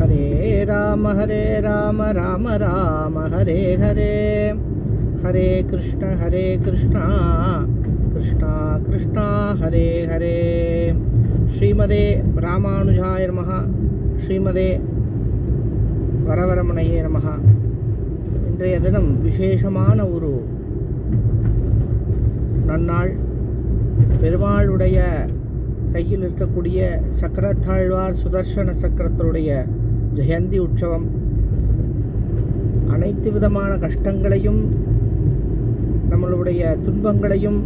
ஹரே ராம ராம ராம ஹரே ஹரே, ஹரே கிருஷ்ணா கிருஷ்ணா கிருஷ்ணா ஹரே ஹரே. ஸ்ரீமதே ராமானுஜாய நமஹ, ஸ்ரீமதே வரவரமணையே நமஹ. இன்றைய தினம் விசேஷமான ஒரு நன்னாள். பெருமாளுடைய கையில் இருக்கக்கூடிய சக்கரத்தாழ்வார் சுதர்சன சக்கரத்தினுடைய ஜெயந்தி உற்சவம். அனைத்து விதமான கஷ்டங்களையும் நம்மளுடைய துன்பங்களையும்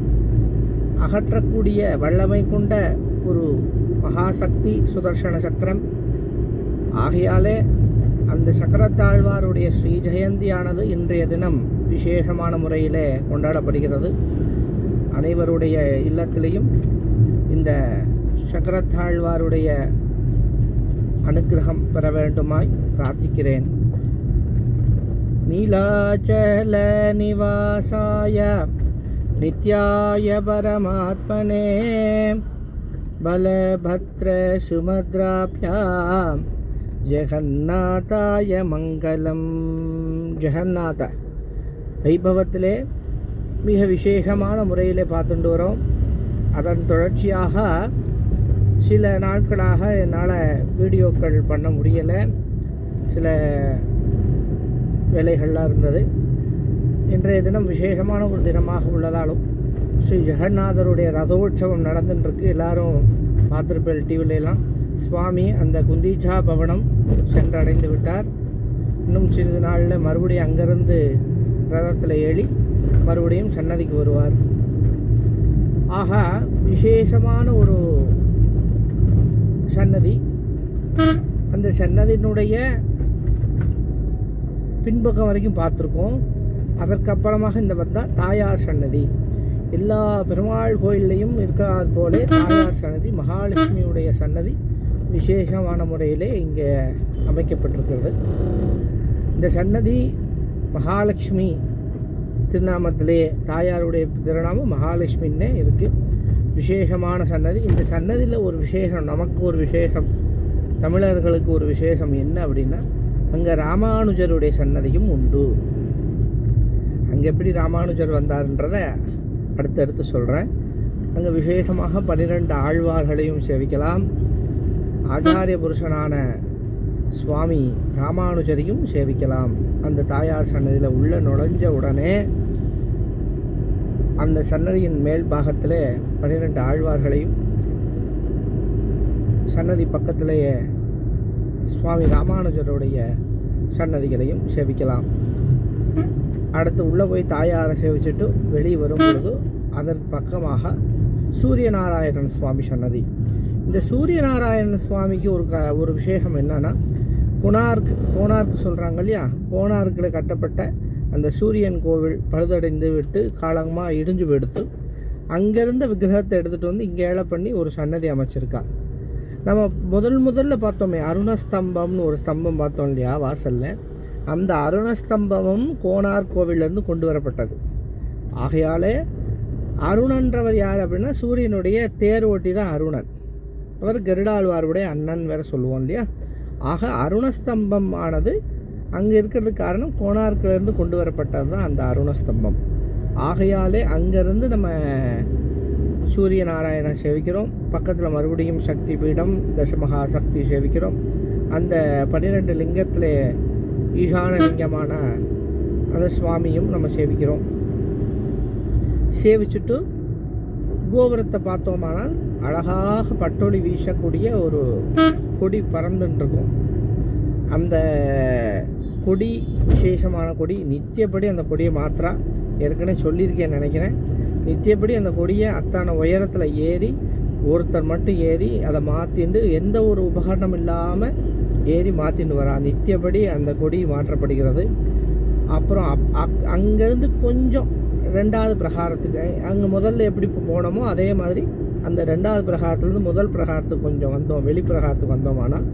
அகற்றக்கூடிய வல்லமை கொண்ட ஒரு மகாசக்தி சுதர்சன சக்கரம். ஆகையாலே அந்த சக்கரத்தாழ்வாருடைய ஸ்ரீ ஜெயந்தியானது இன்றைய தினம் விசேஷமான முறையிலே கொண்டாடப்படுகிறது. அனைவருடைய இல்லத்திலேயும் இந்த சக்கரத்தாழ்வாருடைய அனுக்கிரகம் பெற வேண்டுமாய் பிரார்த்திக்கிறேன். நீலாச்சல நிவாசாய நித்யாய பரமாத்மனே பலபத்ர சுமத்ராப்யாம் ஜெகநாதாய மங்களம். ஜெகநாத வைபவத்திலே மிக விசேஷமான முறையில் பார்த்துட்டு வரோம். அதன் தொடர்ச்சியாக சில நாட்களாக என்னால் வீடியோக்கள் பண்ண முடியலை, சில வேலைகள்லாம் இருந்தது. இன்றைய தினம் விசேஷமான ஒரு தினமாக உள்ளதாலும் ஸ்ரீ ஜெகநாதருடைய ரதோற்சவம் நடந்துட்டுருக்கு. எல்லோரும் பார்த்துருப்பேன் டிவிலெலாம். சுவாமி அந்த குந்தீச்சா பவனம் சென்றடைந்து விட்டார். இன்னும் சிறிது நாளில் மறுபடியும் அங்கேருந்து ரதத்தில் ஏறி மறுபடியும் சன்னதிக்கு வருவார். ஆக விசேஷமான ஒரு சன்னதி. அந்த சன்னதியினுடைய பின்பக்கம் வரைக்கும் பார்த்துருக்கோம். அதற்கப்புறமாக இந்த வந்தால் தாயார் சன்னதி. எல்லா பெருமாள் கோயில்லையும் இருக்காது போலே தாயார் சன்னதி, மகாலட்சுமியுடைய சன்னதி விசேஷமான முறையிலே இங்கே அமைக்கப்பட்டிருக்கிறது. இந்த சன்னதி மகாலட்சுமி திருநாமத்திலே தாயாருடைய திருநாமம் மகாலட்சுமின்னே இருக்குது. விசேஷமான சன்னதி. இந்த சன்னதியில் ஒரு விசேஷம், நமக்கு ஒரு விசேஷம், தமிழர்களுக்கு ஒரு விசேஷம் என்ன அப்படின்னா, அங்கே ராமானுஜருடைய சன்னதியும் உண்டு. அங்கே எப்படி ராமானுஜர் வந்தார்ன்றதை அடுத்தடுத்து சொல்கிறேன். அங்கே விசேஷமாக 12 ஆழ்வார்களையும் சேவிக்கலாம். ஆச்சாரிய புருஷனான சுவாமி ராமானுஜரையும் சேவிக்கலாம். அந்த தாயார் சன்னதியில் உள்ள நுழைஞ்ச உடனே அந்த சன்னதியின் மேல் பாகத்தில் 12 ஆழ்வார்களையும், சன்னதி பக்கத்திலேயே சுவாமி ராமானுஜருடைய சன்னதிகளையும் சேவிக்கலாம். அடுத்து உள்ளே போய் தாயாரை சேவிச்சுட்டு வெளியே வரும் பொழுது அதற்கு பக்கமாக சூரியநாராயணன் சுவாமி சன்னதி. இந்த சூரியநாராயணன் சுவாமிக்கு ஒரு விசேஷம் என்னன்னா, கோனார்க்கு சொல்கிறாங்க இல்லையா, கோனார்க்கில் கட்டப்பட்ட அந்த சூரியன் கோவில் பழுதடைந்து விட்டு காலமாக இடிஞ்சு எடுத்து அங்கேருந்த விக்கிரகத்தை எடுத்துகிட்டு வந்து இங்கே ஏழை பண்ணி ஒரு சன்னதி அமைச்சிருக்கா. நம்ம முதல்ல பார்த்தோமே அருணஸ்தம்பம்னு ஒரு ஸ்தம்பம் பார்த்தோம் இல்லையா வாசலில். அந்த அருணஸ்தம்பமும் கோனார் கோவிலேருந்து கொண்டு வரப்பட்டது. ஆகையாலே அருணன்றவர் யார் அப்படின்னா, சூரியனுடைய தேர் ஓட்டி தான் அருணன். அவர் கருடாழ்வாருடைய அண்ணன் வேறு சொல்லுவோம் இல்லையா. ஆக அருணஸ்தம்பம் ஆனது அங்கே இருக்கிறதுக்கு காரணம் கோனார்க்கிலேருந்து கொண்டு வரப்பட்டது தான் அந்த அருணஸ்தம்பம். ஆகையாலே அங்கேருந்து நம்ம சூரிய நாராயணன் சேவிக்கிறோம். பக்கத்தில் மறுபடியும் சக்தி பீடம் தசமகா சக்தி சேவிக்கிறோம். அந்த 12 லிங்கத்தில் ஈசான லிங்கமான அந்த சுவாமியும் நம்ம சேவிக்கிறோம். சேவிச்சுட்டு கோபுரத்தை பார்த்தோமானால் அழகாக பட்டொளி வீசக்கூடிய ஒரு கொடி பறந்துட்டுருக்கும். அந்த கொடி விசேஷமான கொடி. நித்தியப்படி அந்த கொடியை மாத்திரா ஏற்கனவே சொல்லியிருக்கேன்னு நினைக்கிறேன். நித்தியப்படி அந்த கொடியை அத்தான உயரத்தில் ஏறி ஒருத்தர் மட்டும் ஏறி அதை மாற்றிண்டு எந்த ஒரு உபகரணம் இல்லாமல் ஏறி மாற்றிட்டு வரா. நித்தியப்படி அந்த கொடி மாற்றப்படுகிறது. அப்புறம் அங்கேருந்து கொஞ்சம் 2வது பிரகாரத்துக்கு, அங்கே முதல்ல எப்படி போனோமோ அதே மாதிரி அந்த 2வது பிரகாரத்துலேருந்து முதல் பிரகாரத்துக்கு கொஞ்சம் வந்தோம், வெளிப்பிரகாரத்துக்கு வந்தோமானால்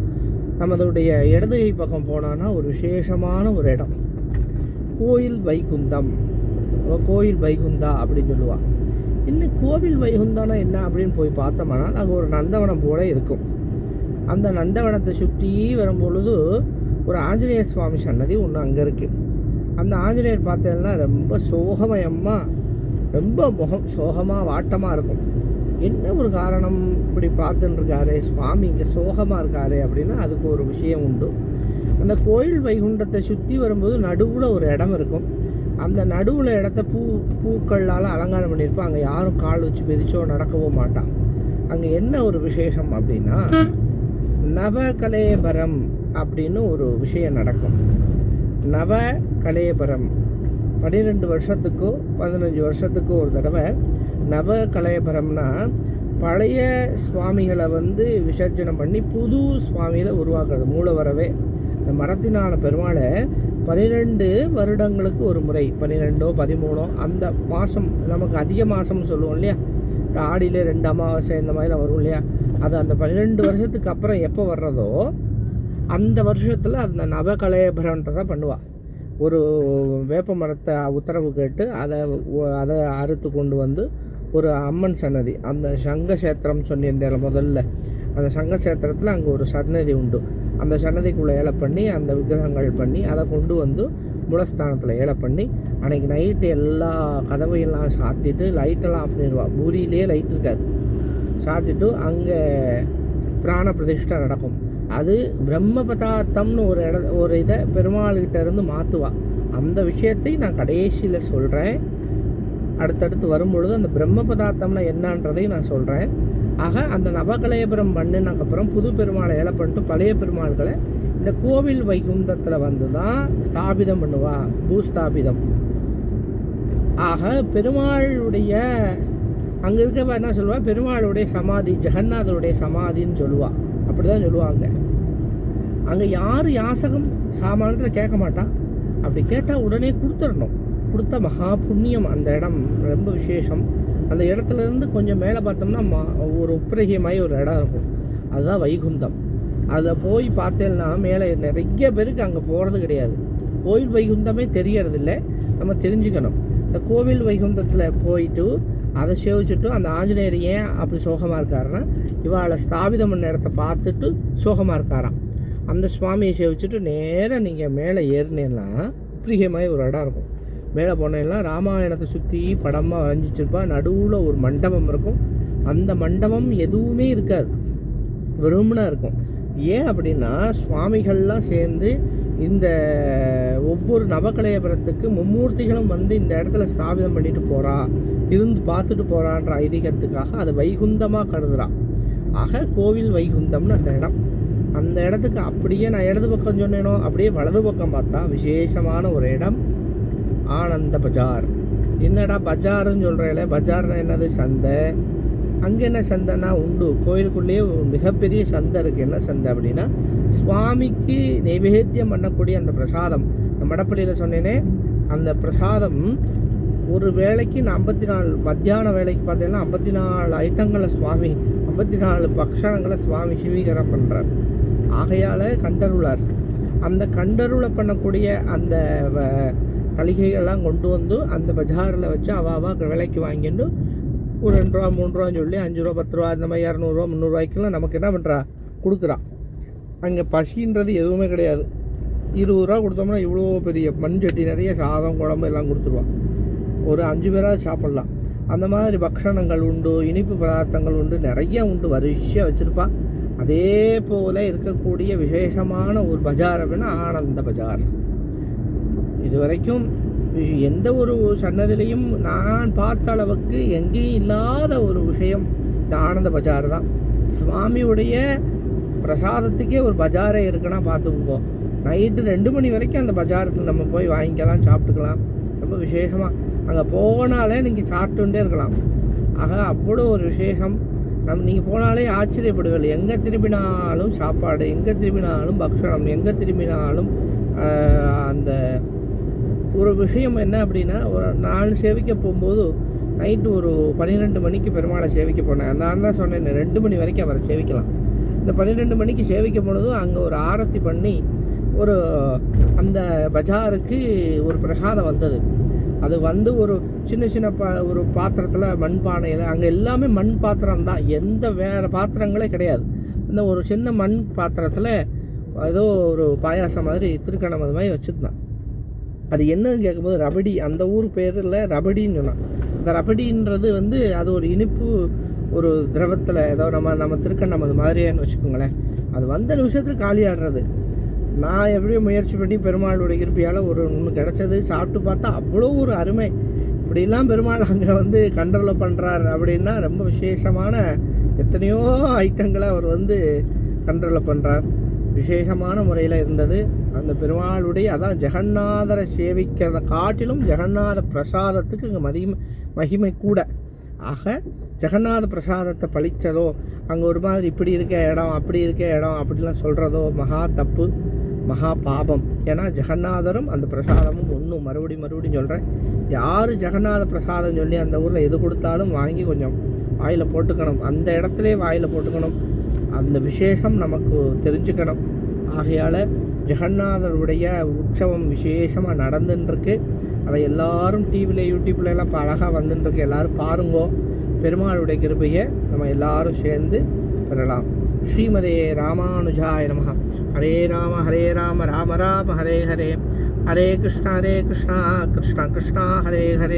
நம்மளுடைய இடதுகை பக்கம் போனோன்னா ஒரு விசேஷமான ஒரு இடம், கோயில் வைகுந்தம். கோயில் வைகுந்தா அப்படின்னு சொல்லுவாள். இன்னும் கோவில் வைகுந்தானா என்ன அப்படின்னு போய் பார்த்தோம்னா அங்கே ஒரு நந்தவனம் போல இருக்கும். அந்த நந்தவனத்தை சுற்றி வரும்பொழுது ஒரு ஆஞ்சநேயர் சுவாமி சன்னதி ஒன்று அங்கே இருக்குது. அந்த ஆஞ்சநேயர் பார்த்தீங்கன்னா ரொம்ப சோகமயமாக, ரொம்ப முகம் சோகமாக வாட்டமாக இருக்கும். என்ன ஒரு காரணம் இப்படி பார்த்துன்னு இருக்காரு சுவாமி இங்கே சோகமாக இருக்காரு அப்படின்னா அதுக்கு ஒரு விஷயம் உண்டு. அந்த கோயில் வைகுண்டத்தை சுற்றி வரும்போது நடுவில் ஒரு இடம் இருக்கும். அந்த நடுவில் இடத்த பூக்களால் அலங்காரம் பண்ணியிருப்போம். அங்கே யாரும் கால் வச்சு மிதிச்சோ நடக்கவோ மாட்டான். அங்கே என்ன ஒரு விசேஷம் அப்படின்னா நவகலேபரம் அப்படின்னு ஒரு விஷயம் நடக்கும். நவகலேபரம் 12 வருஷத்துக்கோ 15 வருஷத்துக்கோ ஒரு தடவை நவகலேபரம்னா பழைய சுவாமிகளை விசர்ஜனம் பண்ணி புது சுவாமிகளை உருவாக்குறது. மூலவரவே இந்த மரத்தினால பெருமாளை 12 வருடங்களுக்கு ஒரு முறை, 12ஓ 13ஓ அந்த மாதம், நமக்கு அதிக மாதம்னு சொல்லுவோம் இல்லையா, இந்த ஆடியில் 2 அமாவாசை இந்த மாதிரிலாம் வரும் இல்லையா, அது அந்த 12 வருஷத்துக்கு அப்புறம் எப்போ வர்றதோ அந்த வருஷத்தில் அந்த நவகலேபரன்ட்டு தான் பண்ணுவாள். ஒரு வேப்ப மரத்தை உத்தரவு கேட்டு அதை அறுத்து கொண்டு வந்து ஒரு அம்மன் சன்னதி, அந்த சங்கக்ஷேத்திரம் சொன்னிருந்தேன் முதல்ல, அந்த சங்கக்ஷேத்திரத்தில் அங்கே ஒரு சன்னதி உண்டு. அந்த சன்னதிக்குள்ளே ஏலை பண்ணி அந்த விக்கிரகங்கள் பண்ணி அதை கொண்டு வந்து மூலஸ்தானத்தில் ஏலை பண்ணி அன்றைக்கி நைட்டு எல்லா கதவையெல்லாம் சாத்திட்டு லைட்டெல்லாம் ஆஃப் பண்ணிடுவாள். பூரியிலே லைட் இருக்காது. சாத்திட்டு அங்கே பிராண பிரதிஷ்டை நடக்கும். அது பிரம்ம பதார்த்தம்னு ஒரு இதை பெருமாள்கிட்ட இருந்து மாற்றுவா. அந்த விஷயத்தை நான் கடைசியில் சொல்கிறேன். அடுத்தடுத்து வரும்பொழுது அந்த பிரம்ம பதார்த்தம்னா என்னன்றதையும் நான் சொல்கிறேன். ஆக அந்த நவகலேபரம் பண்ணினதுக்கப்புறம் புது பெருமாளை ஏலை பண்ணிட்டு பழைய பெருமாள்களை இந்த கோவில் வைகுந்தத்தில் தான் ஸ்தாபிதம் பண்ணுவா, பூஸ்தாபிதம். ஆக பெருமாளுடைய அங்கே இருக்க என்ன சொல்லுவா, பெருமாளுடைய சமாதி, ஜெகநாதருடைய சமாதின்னு சொல்லுவாள். அப்படி தான் சொல்லுவாங்க. அங்கே யார் யாசகம் சாமானத்தில் கேட்க மாட்டான். அப்படி கேட்டால் உடனே கொடுத்துடணும். கொடுத்தா மகா புண்ணியம். அந்த இடம் ரொம்ப விசேஷம். அந்த இடத்துலேருந்து கொஞ்சம் மேலே பார்த்தோம்னா ஒரு உப்ரகியமாய் ஒரு இடம் இருக்கும். அதுதான் வைகுந்தம். அதில் போய் பார்த்தேன்னா மேலே நிறைய பேருக்கு அங்கே போகிறது கிடையாது. கோவில் வைகுந்தமே தெரியறதில்லை. நம்ம தெரிஞ்சுக்கணும். இந்த கோவில் வைகுந்தத்தில் போயிட்டு அதை சேவிச்சுட்டு அந்த ஆஞ்சநேயர் ஏன் அப்படி சோகமாக இருக்காருன்னா இவாளை ஸ்தாபிதம் பண்ண இடத்த பார்த்துட்டு சோகமாக இருக்காராம். அந்த சுவாமியை சேவிச்சுட்டு நேராக நீங்கள் மேலே ஏறினேன்னா உப்ரிகமாய் ஒரு இடம் இருக்கும். மேலே போனேன்னா ராமாயணத்தை சுற்றி படமாக வரைஞ்சிச்சிருப்பா. நடுவில் ஒரு மண்டபம் இருக்கும். அந்த மண்டபம் எதுவுமே இருக்காது, வெறுமனா இருக்கும். ஏன் அப்படின்னா சுவாமிகள்லாம் சேர்ந்து இந்த ஒவ்வொரு நவகலேபரத்துக்கு மும்மூர்த்திகளும் இந்த இடத்துல ஸ்தாபிதம் பண்ணிட்டு போகிறா, இருந்து பார்த்துட்டு போகிறான்ற ஐதீகத்துக்காக அதை வைகுந்தமாக கருதுகிறான். ஆக கோவில் வைகுந்தம்னு அந்த இடம். அந்த இடத்துக்கு அப்படியே நான் இடது பக்கம் சொன்னேனோ அப்படியே வலது பக்கம் பார்த்தா விசேஷமான ஒரு இடம் ஆனந்த பஜார். என்னடா பஜாருன்னு சொல்கிறேன், பஜார்னா என்னது, சந்தை. அங்கே என்ன சந்தைன்னா உண்டு. கோயிலுக்குள்ளேயே ஒரு மிகப்பெரிய சந்தை இருக்குது. என்ன சந்தை அப்படின்னா சுவாமிக்கு நைவேத்தியம் பண்ணக்கூடிய அந்த பிரசாதம். இந்த மடப்பள்ளியில் சொன்னேனே அந்த பிரசாதம் ஒரு வேளைக்கு 54 மத்தியான வேலைக்கு பார்த்தீங்கன்னா 54 ஐட்டங்களை சுவாமி, 54 பக்ஷணங்களை சுவாமி சிவீகரம் பண்ணுறார். ஆகையால் கண்டருளார். அந்த கண்டருளை பண்ணக்கூடிய அந்த தலிகைகள்லாம் கொண்டு வந்து அந்த பஜாரில் வச்சு அவாவா விலைக்கு வாங்கிட்டு ஒரு 2 ரூபா 3 ரூபான்னு சொல்லி 5 ரூபா 10 ரூபா இந்த மாதிரி 200 ரூபா 300 ரூபாய்க்கெல்லாம் நமக்கு என்ன பண்ணுறா கொடுக்குறான். அங்கே பசின்றது எதுவுமே கிடையாது. 20 ரூபா கொடுத்தோம்னா இவ்வளோ பெரிய மண் சட்டி நிறைய சாதம் குழம்பு எல்லாம் கொடுத்துருவான். ஒரு 5 பேராக சாப்பிட்லாம். அந்த மாதிரி பக்ஷணங்கள் உண்டு, இனிப்பு பதார்த்தங்கள் உண்டு, நிறைய உண்டு, வரிசையாக வச்சுருப்பான். அதே போல் இருக்கக்கூடிய விசேஷமான ஒரு பஜார் அப்படின்னா ஆனந்த பஜார். இது வரைக்கும் எந்த ஒரு சன்னதிலையும் நான் பார்த்த அளவுக்கு எங்கேயும் இல்லாத ஒரு விஷயம் இந்த ஆனந்த பஜார் தான். சுவாமியுடைய பிரசாதத்துக்கே ஒரு பஜாரே இருக்குன்னா பார்த்துக்குங்கோ. நைட்டு 2 மணி வரைக்கும் அந்த பஜாரத்தில் நம்ம போய் வாங்கிக்கலாம், சாப்பிட்டுக்கலாம். ரொம்ப விசேஷமாக அங்கே போனாலே நீங்கள் சாப்பிட்டுட்டே இருக்கலாம். ஆக அவ்வளோ ஒரு விசேஷம். நீங்கள் போனாலே ஆச்சரியப்படுவீர்கள். எங்கே திரும்பினாலும் சாப்பாடு, எங்கே திரும்பினாலும் பக்ஷணம், எங்கே திரும்பினாலும் அந்த ஒரு விஷயம் என்ன அப்படின்னா, ஒரு நாள் சேவிக்க போகும்போது நைட்டு ஒரு 12 மணிக்கு பெருமாளை சேவிக்க போனேன். நான் தான் சொன்னேன் 2 மணி வரைக்கும் அவரை சேவிக்கலாம். இந்த 12 மணிக்கு சேவிக்க பொழுதும் அங்கே ஒரு ஆரத்தி பண்ணி ஒரு அந்த பஜாருக்கு ஒரு பிரசாதம் வந்தது. அது ஒரு சின்ன ஒரு பாத்திரத்தில் மண் பானையில், அங்கே எல்லாமே மண் பாத்திரம் தான், எந்த வேறு பாத்திரங்களே கிடையாது. இந்த ஒரு சின்ன மண் பாத்திரத்தில் ஏதோ ஒரு பாயாசம் மாதிரி திருக்கணம் அது மாதிரி வச்சுருந்தான். அது என்னன்னு கேட்கும்போது ரபடி, அந்த ஊர் பேரில் ரபடின்னு சொன்னான். அந்த ரபடின்றது வந்து அது ஒரு இனிப்பு ஒரு திரவத்தில் ஏதோ நம்ம திருக்கண்ணம் அது மாதிரியான்னு வச்சுக்கோங்களேன். அது வந்த நிமிஷத்தில் காலியாடுறது. நான் எப்படியோ முயற்சி பண்ணி பெருமாளுடைய கிருப்பையால் ஒன்று கிடச்சது. சாப்பிட்டு பார்த்தா அவ்வளோ ஒரு அருமை. இப்படிலாம் பெருமாள் அங்கே வந்து கண்ட்ரோல் பண்ணுறார் அப்படின்னா ரொம்ப விசேஷமான எத்தனையோ ஐட்டங்களை அவர் வந்து கண்ட்ரோல் பண்ணுறார். விசேஷமான முறையில் இருந்தது அந்த பெருமாளுடைய. அதான் ஜெகநாதரை சேவிக்கிறத காட்டிலும் ஜெகநாத பிரசாதத்துக்கு இங்கே மகிமை கூட. ஆக ஜெகநாத பிரசாதத்தை பழித்ததோ, அங்கே ஒரு மாதிரி இப்படி இருக்க இடம் அப்படி இருக்க இடம் அப்படிலாம் சொல்கிறதோ மகா தப்பு, மகா பாபம். ஏன்னா ஜெகநாதரும் அந்த பிரசாதமும் ஒன்றும். மறுபடியும் சொல்கிறேன், யார் ஜெகநாத பிரசாதம் சொல்லி அந்த ஊரில் எது கொடுத்தாலும் வாங்கி கொஞ்சம் வாயில் போட்டுக்கணும். அந்த இடத்துலே வாயில் போட்டுக்கணும். அந்த விசேஷம் நமக்கு தெரிஞ்சுக்கணும். ஆகையால் ஜெகநாதருடைய உற்சவம் விசேஷமாக நடந்துட்டுருக்கு. அதை எல்லாரும் டிவியில் யூடியூப்பில் எல்லாம் இப்போ அழகாக வந்துட்டுருக்கு. எல்லோரும் பாருங்கோ. பெருமாளுடைய கிருபையை நம்ம எல்லாரும் சேர்ந்து பெறலாம். ஸ்ரீமதே ராமானுஜாய நமஹ. ஹரே ராம ராம ராம ஹரே ஹரே, ஹரே கிருஷ்ணா கிருஷ்ணா கிருஷ்ணா ஹரே ஹரே.